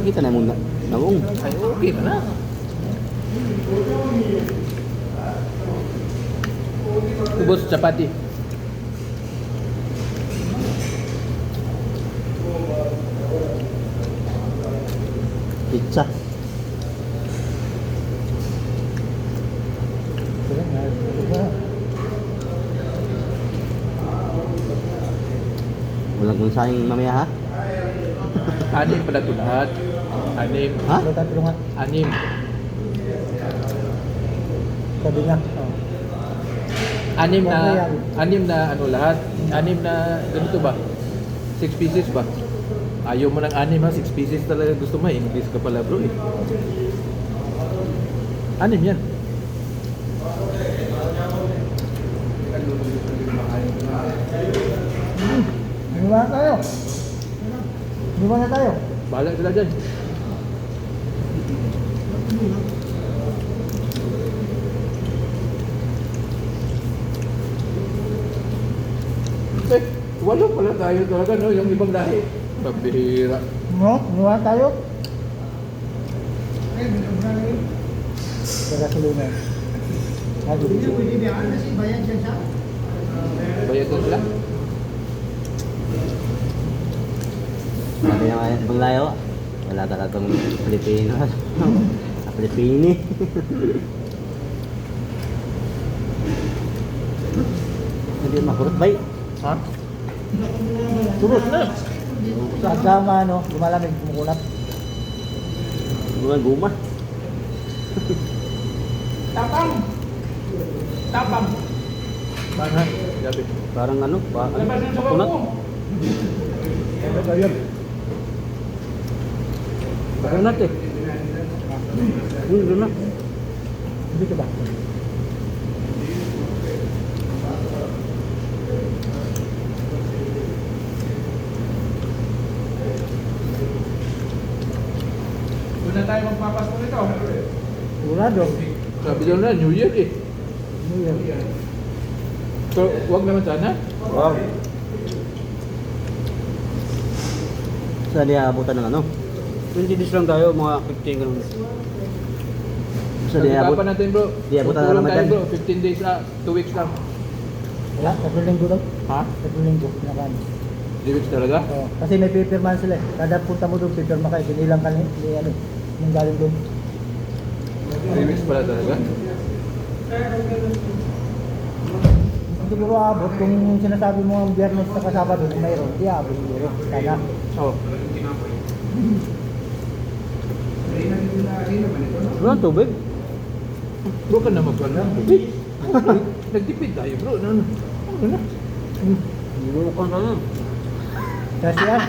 Kita na mo na. Naong. Ay, okay na na. Ubos chapati. Pizza. Walang kung sayang mamaya ha? Anim pala ito lahat. Anim. Ha? Tatlo nga. Anim. Sabi nga. Oh. Anim na ano lahat. Anim na ganito ba? 6 pieces ba? Ayaw mo ng anim ha, 6 pieces talaga gusto mo. English ka pala bro eh. Anim yan. Lumayan tayo. Lumayan na tayo. Bahala sila dyan. Eh, walo pala tayo talaga no, yung ibang lahi. Pabihira. No? Lumayan tayo. Tara sa lumayan. Bayad na sila. Sabi na nga ibang layo. Wala talagang Pilipino. Pilipini. Hindi makurot bay. Ha? Turot na. Sa agama, no? Lumalamig, kumukulat. Bukan guma. Tapang! Tapang! Mana? Gabi. Parang ano? Labas yung sabaw Kunat. mo! Ano ba yun? Kunat eh. Doon na. Hindi ka ba? Doon na tayo magpapasko nito. Urado. Sabi daw na, New Year eh. New Year. So, wag naman sana. Wow. Saan niya abutan ng ano? 20 days lang tayo, mga 15 ganun. Saan niya abot? Pag-usapan natin bro. Di abutan na Tutulong naman tayo dyan. bro, 15 days 2 weeks lang. Wala, 3 linggo daw. Ha? 3 linggo. Nakaan. 3 weeks talaga? Oh, kasi may pipirmahan sila eh. Kada punta mo doon, pipirma kayo. Binilang ka ni ano, yung galing doon. 3 weeks pala talaga? Siguro abot kung sinasabi mo ang biyernes sa Sabado kung mayroon, di abot siguro. Sana. Oo. Wala ang tubig. Bro ka na magpala. Nagtipid tayo bro. Ano na? Nilulukan ka na. Kasi yan.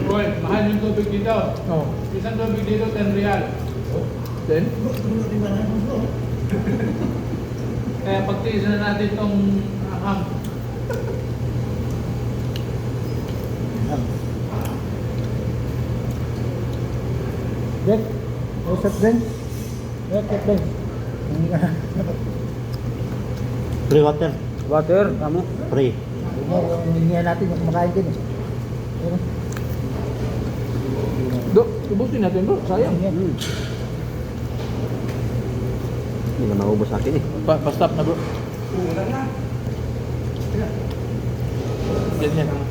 Roy, mahal yung tubig dito. Oo. Isang tubig dito, 10 real. Then? Kaya pagtiisan na natin itong aham. Dek, usap din. Usap din. Free water. Water, kamu. Free. Yung hinihan natin, yung kumakain din eh. Ayun. Do, ubusin natin bro. Sayang. Hinihan. Hindi na maubos sa akin eh. Pa-stop na bro. Ganyan.